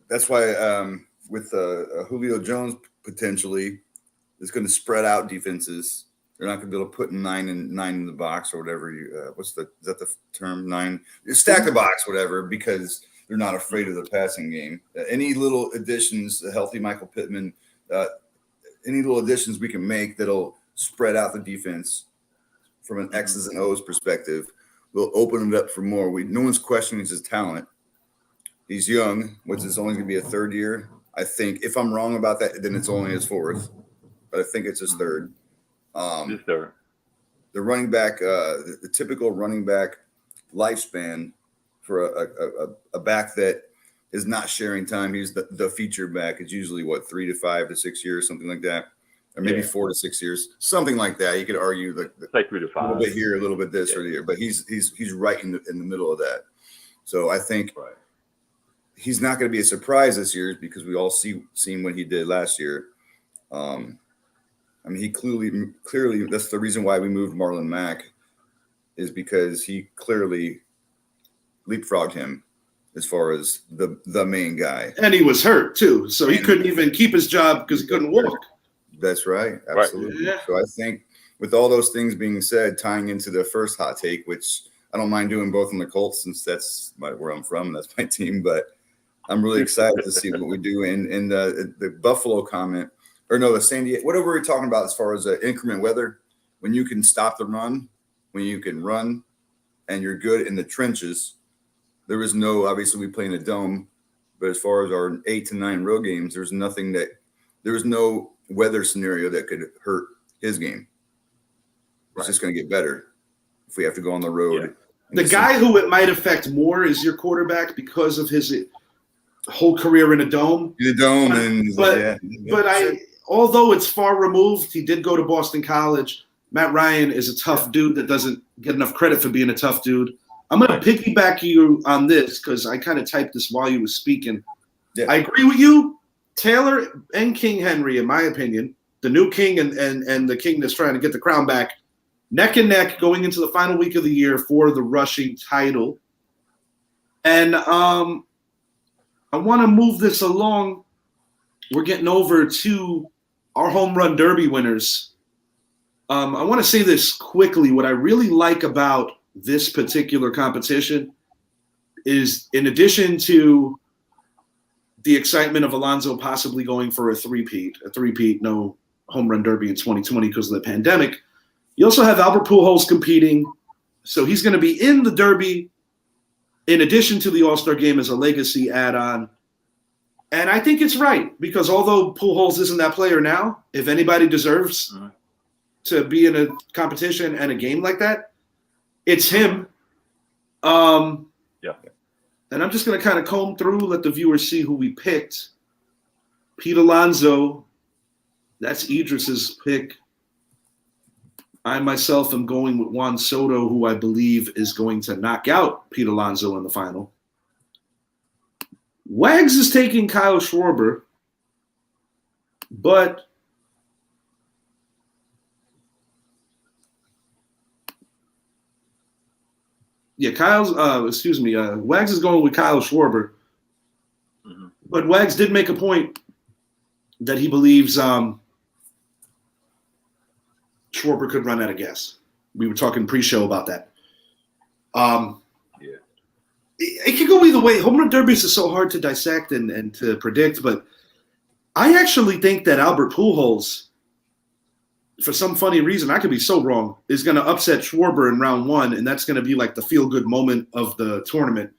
That's why with Julio Jones potentially is going to spread out defenses. They're not going to be able to put nine in the box or whatever. Is that the term? 9? Stack the box, whatever, because they're not afraid of the passing game. Any little additions, a healthy Michael Pittman, any little additions we can make that'll spread out the defense from an X's and O's perspective will open it up for more. No one's questioning his talent. He's young, which is only going to be a 3rd year. I think if I'm wrong about that, then it's only his 4th, but I think it's his 3rd. The running back, the typical running back lifespan for a back that is not sharing time. He's the feature back. It's usually 3 to 5 to 6 years, something like that, or maybe 4 to 6 years, something like that. You could argue like 3 to 5, a little bit here, a little bit this or the year, but he's right in the middle of that. So I think he's not going to be a surprise this year because we all seen what he did last year. I mean, he clearly that's the reason why we moved Marlon Mack, is because he clearly leapfrogged him as far as the main guy. And he was hurt too, so he couldn't even keep his job because he couldn't walk. That's right, absolutely. Right. Yeah. So I think with all those things being said, tying into the first hot take, which I don't mind doing both in the Colts since that's where I'm from and that's my team, but I'm really excited to see what we do in the Buffalo comment. Or no, the San Diego, whatever we're talking about as far as increment weather, when you can stop the run, when you can run, and you're good in the trenches. There is no, obviously we play in a dome, but as far as our 8 to 9 road games, there was no weather scenario that could hurt his game. It's just going to get better if we have to go on the road. Yeah. The guy who it might affect more is your quarterback because of his whole career in a dome. Although it's far removed, he did go to Boston College. Matt Ryan is a tough dude that doesn't get enough credit for being a tough dude. I'm going to piggyback you on this because I kind of typed this while you were speaking. Yeah. I agree with you. Taylor and King Henry, in my opinion, the new king and the king that's trying to get the crown back, neck and neck going into the final week of the year for the rushing title. And I want to move this along. We're getting over to our home run derby winners. I want to say this quickly. What I really like about this particular competition is, in addition to the excitement of Alonso possibly going for a three-peat, no home run derby in 2020 because of the pandemic, you also have Albert Pujols competing. So he's going to be in the derby in addition to the All-Star game as a legacy add-on. And I think it's right because although Pujols isn't that player now, if anybody deserves to be in a competition and a game like that, it's him. And I'm just going to kind of comb through, let the viewers see who we picked. Pete Alonso, that's Idris's pick. I myself am going with Juan Soto, who I believe is going to knock out Pete Alonso in the final. Wags is taking Kyle Schwarber, but Wags is going with Kyle Schwarber. Mm-hmm. But Wags did make a point that he believes Schwarber could run out of gas. We were talking pre-show about that. It could go either way. Home run derbies is so hard to dissect and to predict, but I actually think that Albert Pujols, for some funny reason, I could be so wrong, is going to upset Schwarber in round 1, and that's going to be like the feel-good moment of the tournament.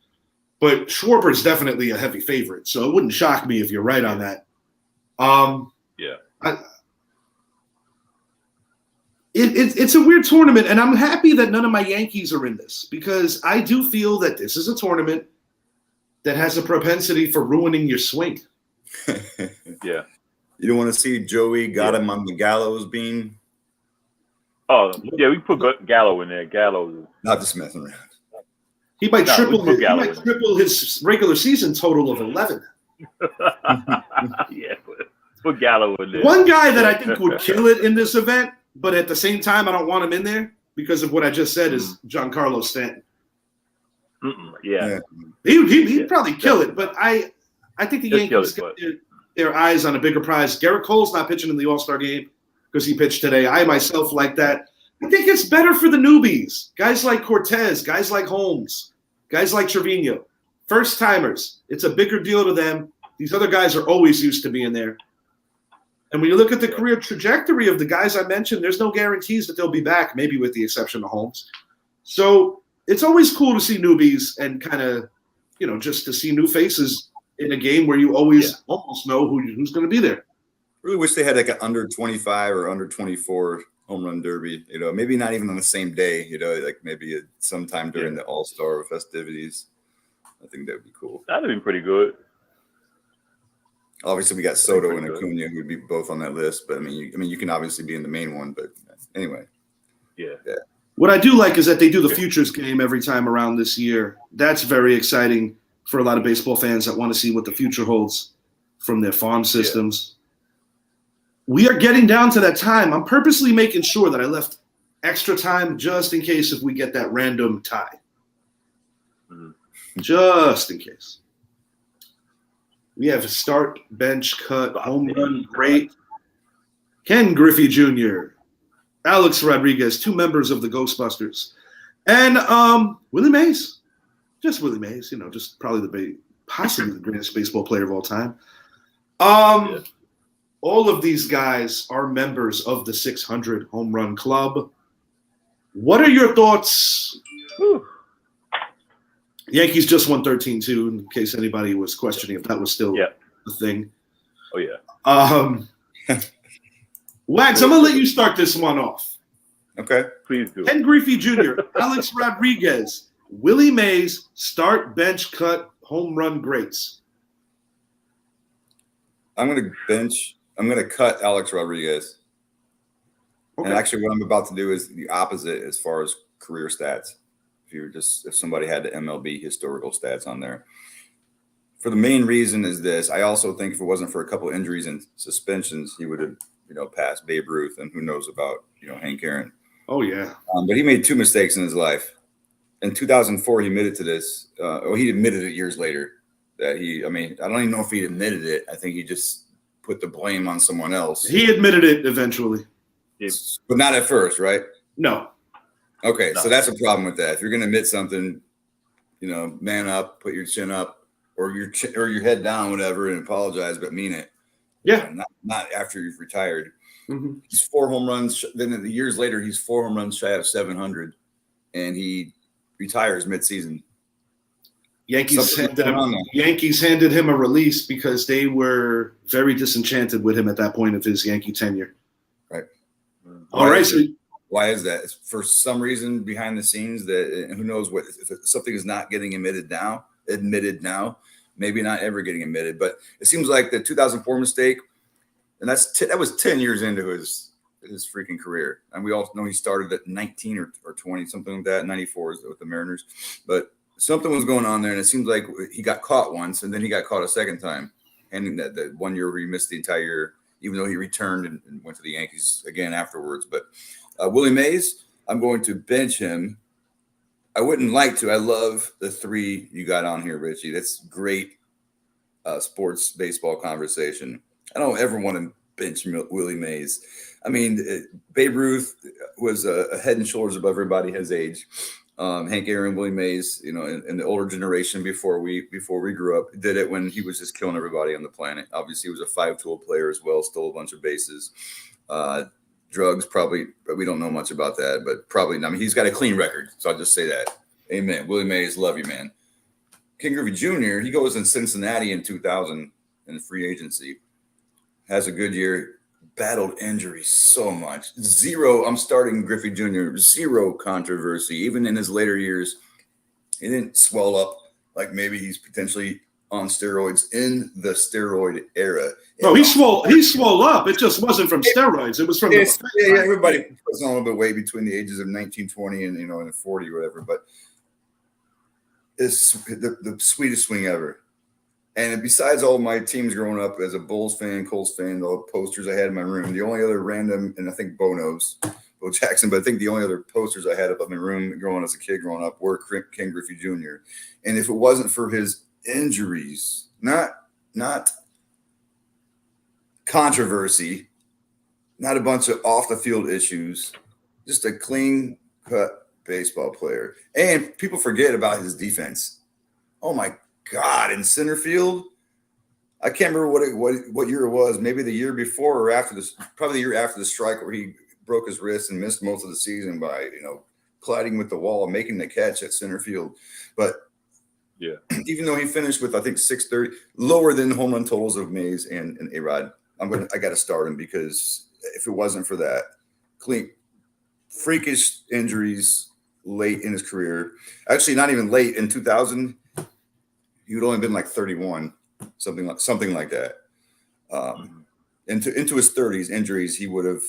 But Schwarber is definitely a heavy favorite, so it wouldn't shock me if you're right on that. It's a weird tournament, and I'm happy that none of my Yankees are in this because I do feel that this is a tournament that has a propensity for ruining your swing. Yeah. You don't want to see Joey got him on the gallows beam? Oh, yeah, we put Gallo in there. Gallo. Not just messing around. He might triple his regular season total of 11. Yeah, put Gallo in there. One guy that I think would kill it in this event, but at the same time, I don't want him in there because of what I just said is Giancarlo Stanton. Yeah. He'd probably kill it, but I think the Yankees got their eyes on a bigger prize. Garrett Cole's not pitching in the All-Star game because he pitched today. I myself like that. I think it's better for the newbies. Guys like Cortez, guys like Holmes, guys like Trevino, first-timers. It's a bigger deal to them. These other guys are always used to being there. And when you look at the career trajectory of the guys I mentioned, there's no guarantees that they'll be back, maybe with the exception of Holmes. So it's always cool to see newbies and kind of, just to see new faces in a game where you always almost know who's going to be there. Really wish they had like an under 25 or under 24 home run derby, maybe not even on the same day, like maybe sometime during the All-Star festivities. I think that would be cool. That'd have been pretty good. Obviously, we got Soto and Acuna who would be both on that list, but I mean, you can obviously be in the main one, but anyway. Yeah. What I do like is that they do the futures game every time around this year. That's very exciting for a lot of baseball fans that want to see what the future holds from their farm systems. We are getting down to that time. I'm purposely making sure that I left extra time just in case if we get that random tie. Just in case. We have start, bench, cut, home run, great. Ken Griffey Jr., Alex Rodriguez, 2 members of the Ghostbusters, and Willie Mays. Just Willie Mays, just probably possibly the greatest baseball player of all time. All of these guys are members of the 600 Home Run Club. What are your thoughts? Whew. Yankees just won 13-2, in case anybody was questioning if that was still a thing. Oh, yeah. Wags, I'm going to let you start this one off. Okay. Please do. Ken Griffey Jr., Alex Rodriguez, Willie Mays, start, bench, cut, home run greats. I'm going to cut Alex Rodriguez. Okay. And actually what I'm about to do is the opposite as far as career stats. If somebody had the MLB historical stats on there. For the main reason is this. I also think if it wasn't for a couple injuries and suspensions, he would have, passed Babe Ruth, and who knows about, Hank Aaron. Oh, yeah. But he made 2 mistakes in his life. In 2004, he admitted to this. He admitted it years later that I don't even know if he admitted it. I think he just put the blame on someone else. He admitted it eventually. But not at first, right? No. Okay, so that's a problem with that. If you're going to admit something, man up, put your chin up, or your head down, whatever, and apologize, but mean it. Yeah. Not after you've retired. Mm-hmm. He's 4 home runs. Then the years later, he's 4 home runs shy of 700, and he retires midseason. Yankees handed him a release because they were very disenchanted with him at that point of his Yankee tenure. Right. All right. So why is that? For some reason behind the scenes that who knows what, if something is not getting admitted now, maybe not ever getting admitted, but it seems like the 2004 mistake, and that was 10 years into his freaking career. And we all know he started at 19 or 20, something like that. 94 with the Mariners, but something was going on there. And it seems like he got caught once and then he got caught a second time. And that 1 year where he missed the entire year, even though he returned and went to the Yankees again afterwards. But Willie Mays, I'm going to bench him. I wouldn't like to. I love the 3 you got on here, Richie. That's great sports baseball conversation. I don't ever want to bench Willie Mays. I mean, Babe Ruth was a head and shoulders above everybody his age. Hank Aaron, Willie Mays, you know, in the older generation before we grew up, did it when he was just killing everybody on the planet. Obviously, he was a 5-tool player as well, stole a bunch of bases. Drugs, probably, but we don't know much about that, but probably not. I mean, he's got a clean record, so I'll just say that. Amen. Willie Mays, love you, man. Ken Griffey Jr., he goes in Cincinnati in 2000 in the free agency, has a good year, battled injuries so much. I'm starting Griffey Jr., zero controversy. Even in his later years, he didn't swell up like maybe he's potentially on steroids in the steroid era. No, he swole up. It just wasn't from steroids. It was from everybody puts on a little bit of weight between the ages of 19, 20, and and 40 or whatever. But it's the sweetest swing ever. And besides all my teams growing up as a Bulls fan, Colts fan, all the posters I had in my room, the only other random, and I think Bo Jackson, but I think the only other posters I had up in my room growing up were Ken Griffey Jr. And if it wasn't for his injuries, not controversy, not a bunch of off the field issues, just a clean cut baseball player. And people forget about his defense. Oh my God, in center field, I can't remember what year it was. Maybe the year before or after this, probably the year after the strike where he broke his wrist and missed most of the season by colliding with the wall and making the catch at center field. But yeah, even though he finished with I think 630, lower than home run totals of Mays and A-Rod, I got to start him because if it wasn't for that, freakish injuries late in his career, actually not even late in 2000. He would only been like 31, something like that. Into his 30s, injuries, he would have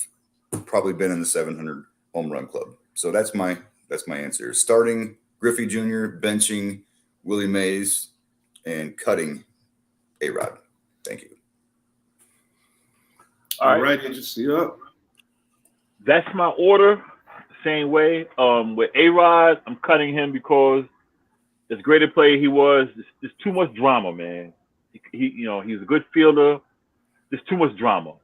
probably been in the 700 home run club. So that's my answer. Starting Griffey Jr., benching Willie Mays, and cutting A-Rod. Thank you. All right, Idris, you up? That's my order. Same way. With A-Rod, I'm cutting him because as great a player he was, there's too much drama, man. He's a good fielder. There's too much drama.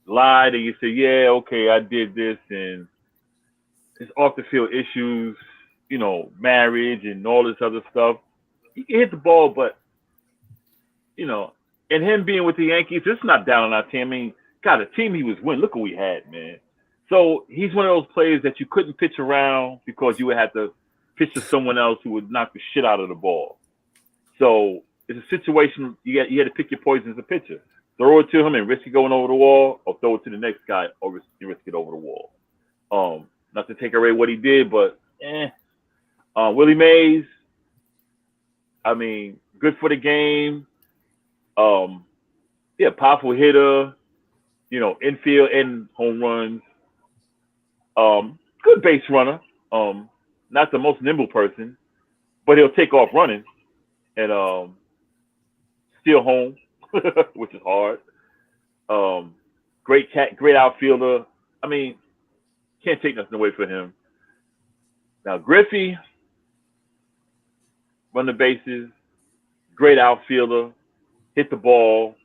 Lied and you say, yeah, okay, I did this, and it's off the field issues, marriage and all this other stuff. He can hit the ball, but and him being with the Yankees, it's not down on our team. I mean, God, the team he was winning, look what we had, man. So he's one of those players that you couldn't pitch around because you would have to pitch to someone else who would knock the shit out of the ball. So it's a situation you had to pick your poison as a pitcher. Throw it to him and risk it going over the wall, or throw it to the next guy or risk it over the wall. Not to take away what he did, but Willie Mays, I mean, good for the game. Powerful hitter, infield and home runs. Good base runner. Not the most nimble person, but he'll take off running and steal home, which is hard. Great outfielder. I mean, can't take nothing away from him. Now Griffey, run the bases, great outfielder, hit the ball.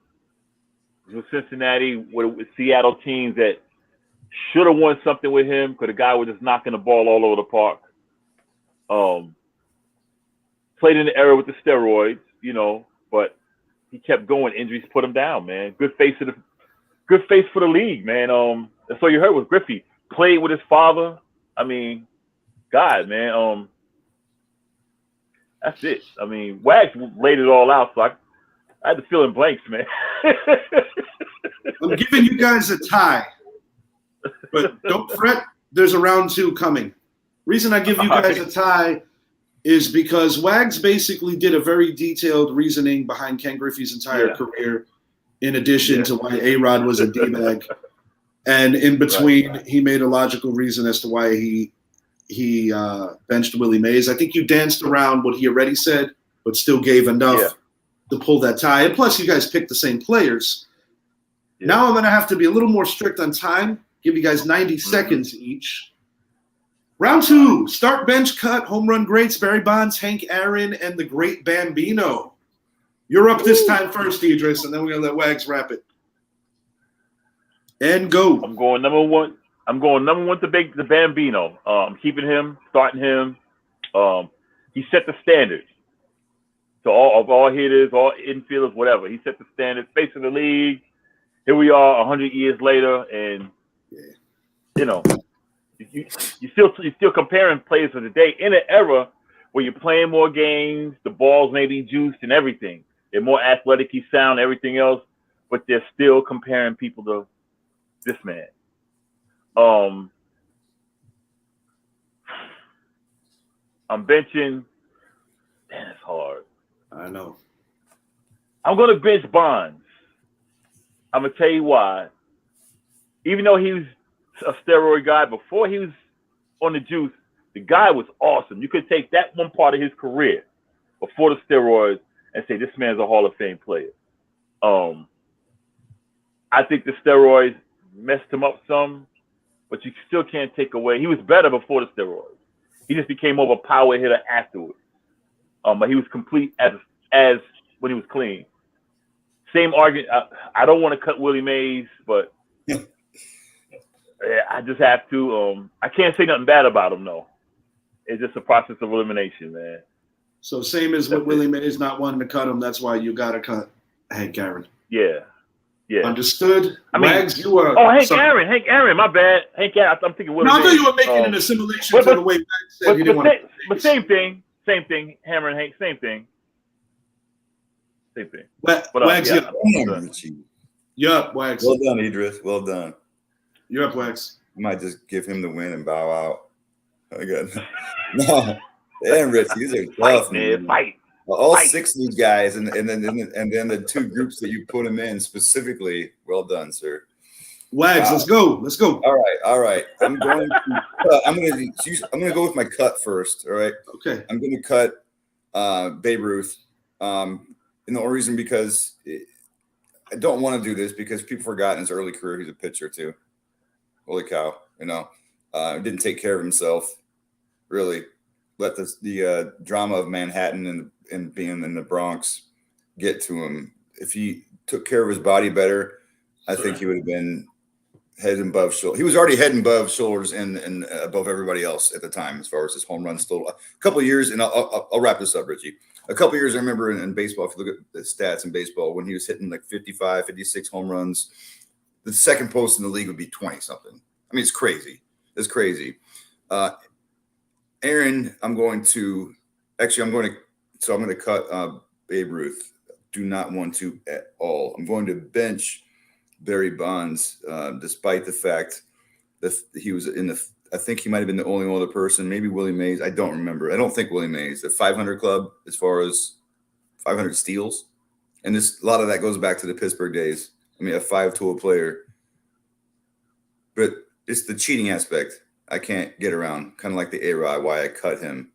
With Cincinnati, with Seattle teams that should have won something with him because the guy was just knocking the ball all over the park. Played in the era with the steroids, but he kept going. Injuries put him down, man. Good face for the league, man. That's all you heard was Griffey played with his father. I mean, God, man. That's it. I mean, Wags laid it all out, so I had to fill in blanks, man. I'm giving you guys a tie, but don't fret. There's a round 2 coming. Reason I give you guys a tie is because Wags basically did a very detailed reasoning behind Ken Griffey's entire career, in addition to why A-Rod was a D-bag. And in between, he made a logical reason as to why he benched Willie Mays. I think you danced around what he already said, but still gave enough to pull that tie. And plus, you guys picked the same players. Yeah. Now I'm going to have to be a little more strict on time, give you guys 90 seconds each. Round 2, start, bench, cut, home run greats, Barry Bonds, Hank Aaron, and the great Bambino. You're up this time first, Idris, and then we're going to let Wags wrap it. And go. I'm going number one. I'm going number one to the Bambino. I'm keeping him, starting him. He set the standard. So all hitters, all infielders, whatever. He set the standard, face of the league. Here we are 100 years later, and you know, you're still comparing players of the day in an era where you're playing more games, the balls may be juiced and everything. They're more athletically sound, everything else, but they're still comparing people to this man. I'm benching. Damn, it's hard. I know. I'm gonna bench Bonds. I'm gonna tell you why. Even though he was a steroid guy before he was on the juice, the guy was awesome. You could take that one part of his career before the steroids and say this man's a Hall of Fame player. I think the steroids messed him up some, but you still can't take away. He was better before the steroids. He just became more of a power hitter afterwards. But he was complete as when he was clean. Same argument. I don't want to cut Willie Mays, but I just have to. I can't say nothing bad about him, though. It's just a process of elimination, man. So same as with Willie Mays not wanting to cut him, that's why you got to cut Hank Aaron. Yeah. Understood. I mean, Wags, you were. Hank Aaron, my bad. Hank Aaron, I'm thinking Willie No, I Mays. thought you were making an assimilation to the way Wags said you didn't want to. But same thing. Hammer and Hank, same thing. Wags, you're up, Wags. Well done, Idris. Well done. You're up, Wags. I might just give him the win and bow out. I got no. And Rich, these are tough, man. Fight. All 6 of these guys, and then the 2 groups that you put them in specifically. Well done, sir. Wags, let's go. All right. I'm going to go with my cut first. All right. Okay. I'm going to cut Babe Ruth. And the only reason because I don't want to do this because people forgot in his early career he's a pitcher too. Holy cow! Didn't take care of himself. Really let the drama of Manhattan and being in the Bronx get to him. If he took care of his body better, I think he would have been head and above shoulders. He was already head and above shoulders and above everybody else at the time as far as his home run still. A couple of years, and I'll wrap this up, Richie. A couple of years, I remember in baseball, if you look at the stats in baseball, when he was hitting like 55, 56 home runs, the second post in the league would be 20-something. I mean, it's crazy. It's crazy. Aaron, I'm going to cut Babe Ruth. Do not want to at all. I'm going to bench Barry Bonds, despite the fact that he was I think he might have been the only other person, maybe Willie Mays. I don't remember. I don't think Willie Mays, the 500 club as far as 500 steals. And a lot of that goes back to the Pittsburgh days. I mean, a 5-tool player. But it's the cheating aspect I can't get around, kind of like the A-Rod, why I cut him.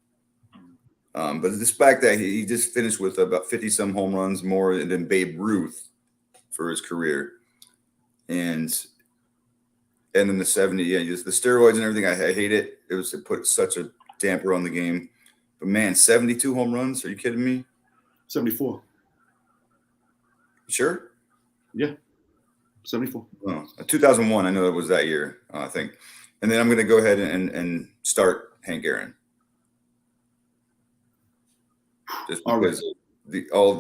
But despite that, he just finished with about 50-some home runs more than Babe Ruth for his career. And then the 70, just the steroids and everything, I hate it. It put such a damper on the game. But, man, 72 home runs? Are you kidding me? 74. Sure? Yeah. 74. Oh, 2001, I know it was that year, I think. And then I'm going to go ahead and start Hank Aaron. Just because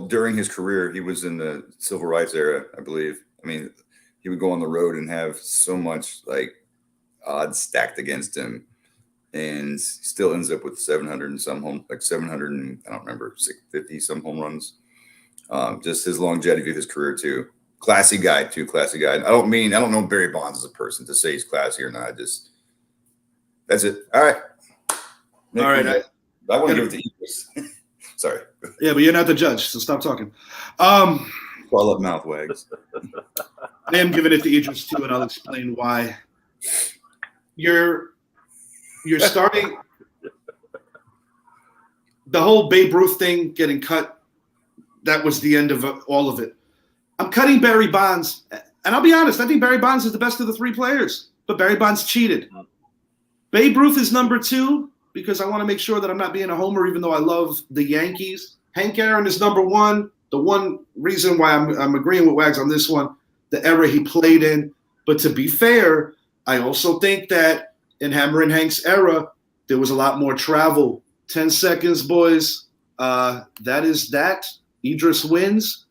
during his career, he was in the civil rights era, I believe. I mean, he would go on the road and have so much like odds stacked against him, and still ends up with 700 and some I don't remember, 650 some home runs. Just his longevity of his career too. Classy guy too, classy guy. I don't know Barry Bonds as a person to say he's classy or not. That's it. All right. All right. I want to give it to Idris. Sorry. Yeah, but you're not the judge, so stop talking. Call up mouth wags. I am giving it to Idris too, and I'll explain why. You're starting the whole Babe Ruth thing getting cut. That was the end of all of it. I'm cutting Barry Bonds, and I'll be honest. I think Barry Bonds is the best of the 3 players, but Barry Bonds cheated. Babe Ruth is number 2 because I want to make sure that I'm not being a homer, even though I love the Yankees. Hank Aaron is number 1. The one reason why I'm agreeing with Wags on this one, the era he played in, But to be fair, I also think that in Hammer and Hank's era, there was a lot more travel. 10 seconds, boys. That is that. Idris wins.